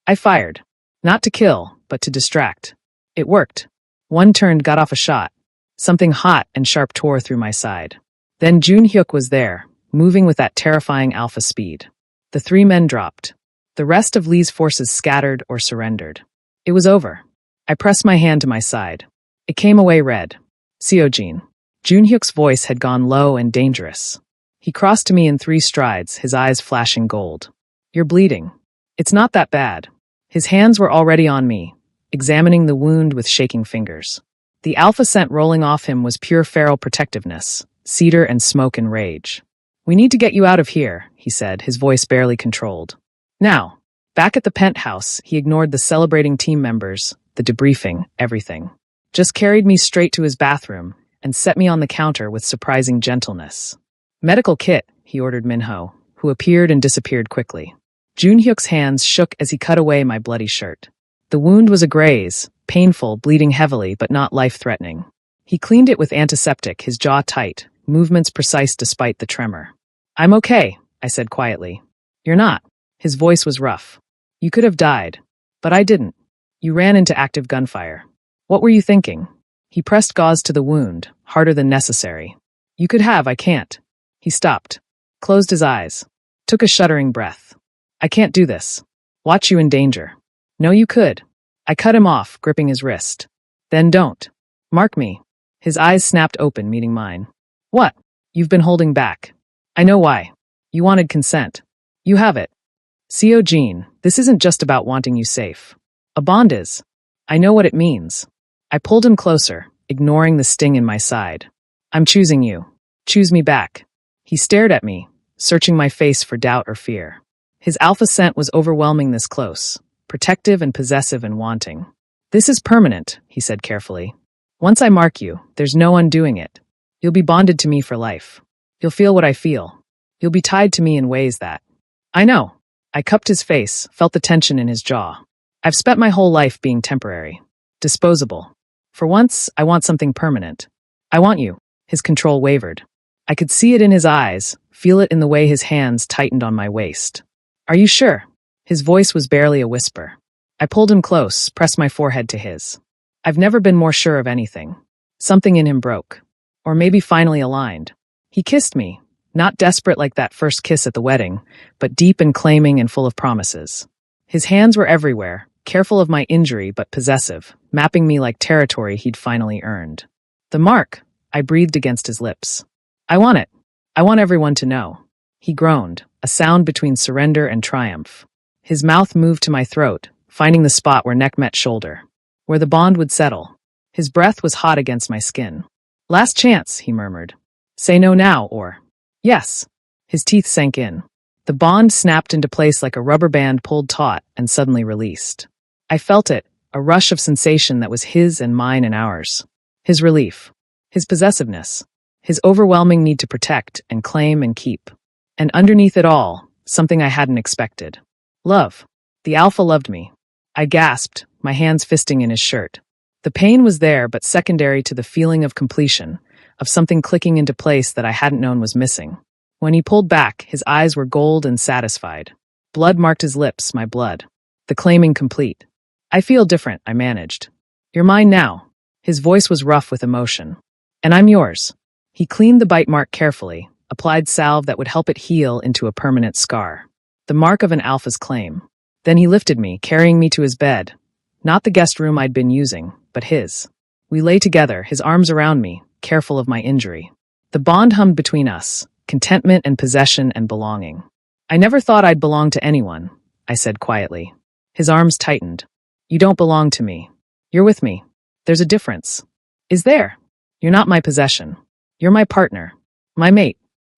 I fired. Not to kill, but to distract. It worked. One turned, got off a shot. Something hot and sharp tore through my side. Then Junhyuk was there, moving with that terrifying alpha speed. The 3 men dropped. The rest of Lee's forces scattered or surrendered. It was over. I pressed my hand to my side. It came away red. Seojin. Junhyuk's voice had gone low and dangerous. He crossed to me in 3 strides, his eyes flashing gold. You're bleeding. It's not that bad. His hands were already on me, examining the wound with shaking fingers. The alpha scent rolling off him was pure feral protectiveness, cedar and smoke and rage. "We need to get you out of here," he said, his voice barely controlled. Now, back at the penthouse, he ignored the celebrating team members, the debriefing, everything. Just carried me straight to his bathroom and set me on the counter with surprising gentleness. "Medical kit," he ordered Minho, who appeared and disappeared quickly. Junhyuk's hands shook as he cut away my bloody shirt. The wound was a graze, painful, bleeding heavily, but not life-threatening. He cleaned it with antiseptic, his jaw tight, movements precise despite the tremor. "I'm okay," I said quietly. "You're not." His voice was rough. "You could have died. But I didn't. You ran into active gunfire. What were you thinking?" He pressed gauze to the wound, harder than necessary. "You could have, I can't." He stopped, closed his eyes, took a shuddering breath. "I can't do this. Watch you in danger." "No, you could." I cut him off, gripping his wrist. "Then don't. Mark me." His eyes snapped open, meeting mine. "What? You've been holding back. I know why. You wanted consent. You have it. Co. Jean, this isn't just about wanting you safe. A bond is. I know what it means." I pulled him closer, ignoring the sting in my side. "I'm choosing you. Choose me back." He stared at me, searching my face for doubt or fear. His alpha scent was overwhelming this close, protective and possessive and wanting. "This is permanent," he said carefully. "Once I mark you, there's no undoing it. You'll be bonded to me for life. You'll feel what I feel. You'll be tied to me in ways that—" "I know." I cupped his face, felt the tension in his jaw. "I've spent my whole life being temporary. Disposable. For once, I want something permanent. I want you." His control wavered. I could see it in his eyes, feel it in the way his hands tightened on my waist. "Are you sure?" His voice was barely a whisper. I pulled him close, pressed my forehead to his. I've never been more sure of anything. Something in him broke. Or maybe finally aligned. He kissed me, not desperate like that first kiss at the wedding, but deep and claiming and full of promises. His hands were everywhere, careful of my injury but possessive, mapping me like territory he'd finally earned. "The mark," I breathed against his lips. "I want it. I want everyone to know." He groaned, a sound between surrender and triumph. His mouth moved to my throat, finding the spot where neck met shoulder, where the bond would settle. His breath was hot against my skin. "Last chance," he murmured. "Say no now, or—" "Yes." His teeth sank in. The bond snapped into place like a rubber band pulled taut and suddenly released. I felt it, a rush of sensation that was his and mine and ours. His relief. His possessiveness. His overwhelming need to protect and claim and keep. And underneath it all, something I hadn't expected. Love. The alpha loved me. I gasped, my hands fisting in his shirt. The pain was there, but secondary to the feeling of completion, of something clicking into place that I hadn't known was missing. When he pulled back, his eyes were gold and satisfied. Blood marked his lips, my blood. The claiming complete. "I feel different," I managed. "You're mine now." His voice was rough with emotion. "And I'm yours." He cleaned the bite mark carefully, applied salve that would help it heal into a permanent scar. The mark of an alpha's claim. Then he lifted me, carrying me to his bed. Not the guest room I'd been using, but his. We lay together, his arms around me, careful of my injury. The bond hummed between us, contentment and possession and belonging. "I never thought I'd belong to anyone," I said quietly. His arms tightened. "You don't belong to me. You're with me. There's a difference." "Is there?" "You're not my possession. You're my partner. My mate.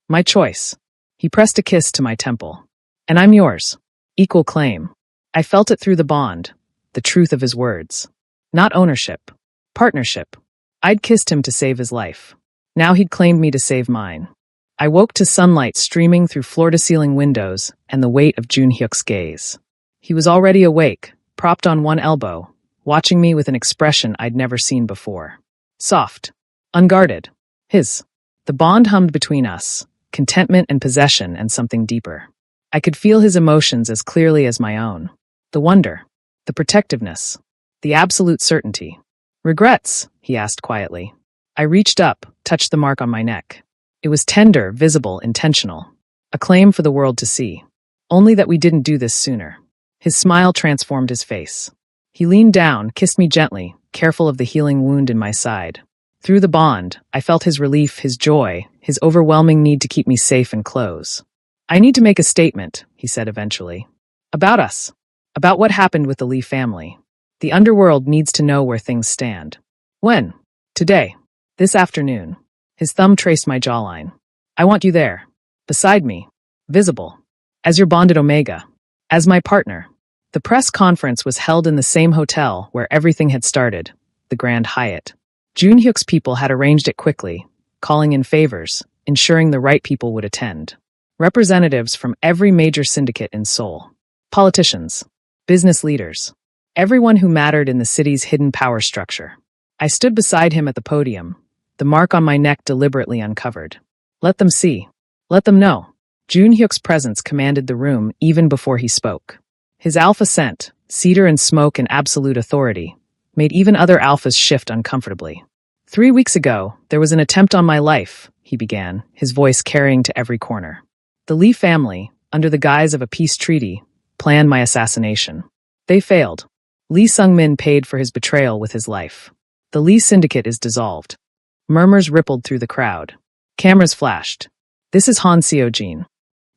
My choice." He pressed a kiss to my temple. "And I'm yours. Equal claim." I felt it through the bond, the truth of his words. Not ownership. Partnership. I'd kissed him to save his life. Now he'd claimed me to save mine. I woke to sunlight streaming through floor-to-ceiling windows and the weight of Junhyuk's gaze. He was already awake, propped on one elbow, watching me with an expression I'd never seen before. Soft. Unguarded. His. The bond hummed between us, contentment and possession and something deeper. I could feel his emotions as clearly as my own. The wonder. The protectiveness. The absolute certainty. "Regrets?" he asked quietly. I reached up, touched the mark on my neck. It was tender, visible, intentional. A claim for the world to see. Only that we didn't do this sooner. His smile transformed his face. He leaned down, kissed me gently, careful of the healing wound in my side. Through the bond, I felt his relief, his joy, his overwhelming need to keep me safe and close. "I need to make a statement," he said eventually. "About us. About what happened with the Lee family. The underworld needs to know where things stand. When? Today. This afternoon. His thumb traced my jawline. I want you there. Beside me. Visible. As your bonded Omega. As my partner. The press conference was held in the same hotel where everything had started, the Grand Hyatt. Jun Hyuk's people had arranged it quickly, calling in favors, ensuring the right people would attend. Representatives from every major syndicate in Seoul. Politicians. Business leaders. Everyone who mattered in the city's hidden power structure. I stood beside him at the podium, the mark on my neck deliberately uncovered. Let them see. Let them know. Jun Hyuk's presence commanded the room even before he spoke. His alpha scent, cedar and smoke and absolute authority, made even other alphas shift uncomfortably. 3 weeks ago, there was an attempt on my life, he began, his voice carrying to every corner. The Lee family, under the guise of a peace treaty, planned my assassination. They failed. Lee Sung-min paid for his betrayal with his life. The Lee syndicate is dissolved. Murmurs rippled through the crowd. Cameras flashed. This is Han Seo-jin.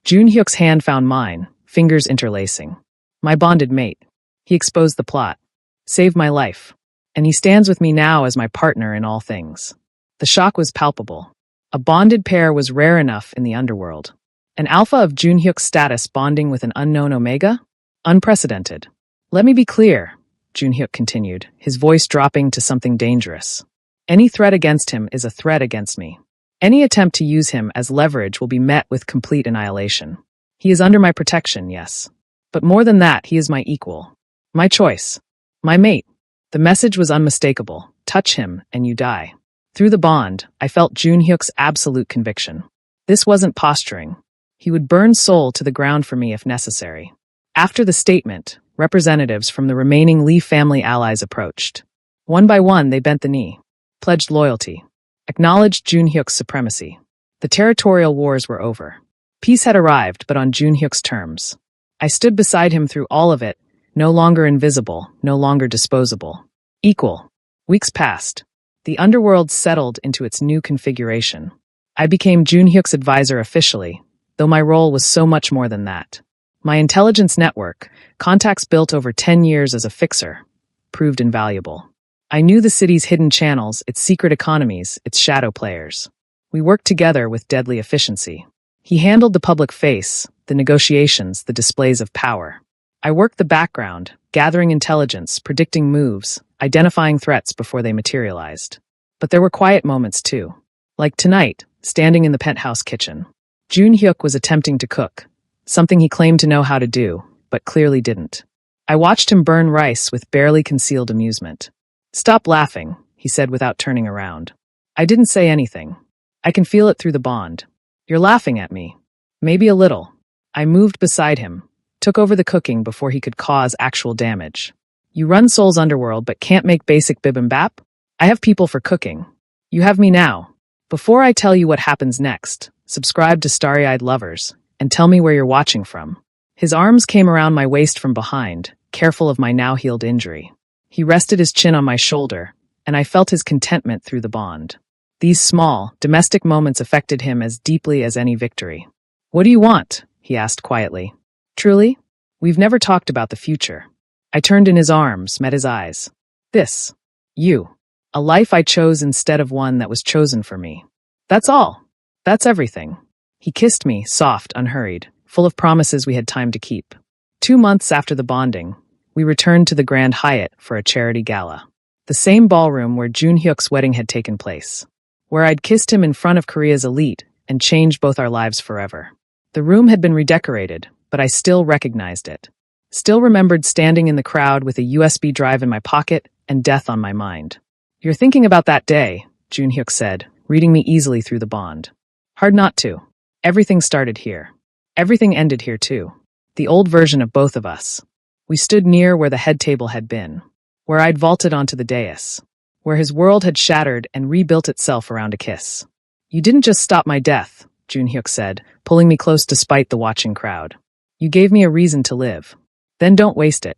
Jun Hyuk's hand found mine, fingers interlacing. My bonded mate. He exposed the plot. Saved my life. And he stands with me now as my partner in all things. The shock was palpable. A bonded pair was rare enough in the underworld. An alpha of Jun Hyuk's status bonding with an unknown Omega? Unprecedented. Let me be clear, Jun Hyuk continued, his voice dropping to something dangerous. Any threat against him is a threat against me. Any attempt to use him as leverage will be met with complete annihilation. He is under my protection, yes. But more than that, he is my equal. My choice. My mate. The message was unmistakable. Touch him, and you die. Through the bond, I felt Jun Hyuk's absolute conviction. This wasn't posturing. He would burn Seoul to the ground for me if necessary. After the statement, representatives from the remaining Lee family allies approached. One by one, they bent the knee, pledged loyalty, acknowledged Jun Hyuk's supremacy. The territorial wars were over. Peace had arrived, but on Jun Hyuk's terms. I stood beside him through all of it, no longer invisible, no longer disposable. Equal. Weeks passed. The underworld settled into its new configuration. I became Jun Hyuk's advisor officially, though my role was so much more than that. My intelligence network, contacts built over 10 years as a fixer, proved invaluable. I knew the city's hidden channels, its secret economies, its shadow players. We worked together with deadly efficiency. He handled the public face, the negotiations, the displays of power. I worked the background, gathering intelligence, predicting moves, identifying threats before they materialized. But there were quiet moments too. Like tonight, standing in the penthouse kitchen. Jun Hyuk was attempting to cook, something he claimed to know how to do, but clearly didn't. I watched him burn rice with barely concealed amusement. Stop laughing, he said without turning around. I didn't say anything. I can feel it through the bond. You're laughing at me. Maybe a little. I moved beside him, took over the cooking before he could cause actual damage. You run Seoul's underworld but can't make basic bibimbap? I have people for cooking. You have me now. Before I tell you what happens next, subscribe to Starry-Eyed Lovers, and tell me where you're watching from. His arms came around my waist from behind, careful of my now-healed injury. He rested his chin on my shoulder, and I felt his contentment through the bond. These small, domestic moments affected him as deeply as any victory. What do you want? He asked quietly. Truly? We've never talked about the future. I turned in his arms, met his eyes. This. You. A life I chose instead of one that was chosen for me. That's all. That's everything. He kissed me, soft, unhurried, full of promises we had time to keep. 2 months after the bonding, we returned to the Grand Hyatt for a charity gala. The same ballroom where Jun Hyuk's wedding had taken place. Where I'd kissed him in front of Korea's elite and changed both our lives forever. The room had been redecorated, but I still recognized it. Still remembered standing in the crowd with a USB drive in my pocket and death on my mind. You're thinking about that day, Jun Hyuk said, reading me easily through the bond. Hard not to. Everything started here. Everything ended here too. The old version of both of us. We stood near where the head table had been, where I'd vaulted onto the dais, where his world had shattered and rebuilt itself around a kiss. You didn't just stop my death, Jun Hyuk said, pulling me close despite the watching crowd. You gave me a reason to live. Then don't waste it.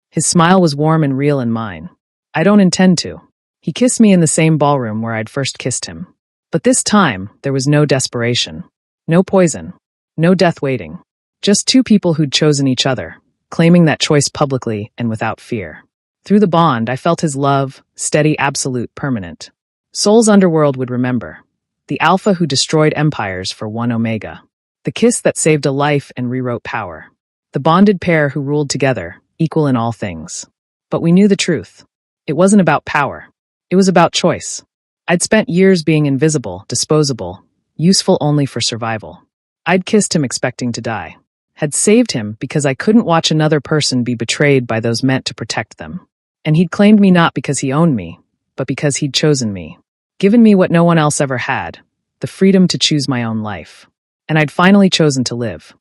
His smile was warm and real in mine. I don't intend to. He kissed me in the same ballroom where I'd first kissed him. But this time, there was no desperation. No poison. No death waiting. Just two people who'd chosen each other, claiming that choice publicly and without fear. Through the bond, I felt his love, steady, absolute, permanent. Soul's underworld would remember. The alpha who destroyed empires for one omega. The kiss that saved a life and rewrote power. The bonded pair who ruled together, equal in all things. But we knew the truth. It wasn't about power. It was about choice. I'd spent years being invisible, disposable, useful only for survival. I'd kissed him expecting to die. Had saved him because I couldn't watch another person be betrayed by those meant to protect them. And he'd claimed me not because he owned me, but because he'd chosen me. Given me what no one else ever had, the freedom to choose my own life. And I'd finally chosen to live.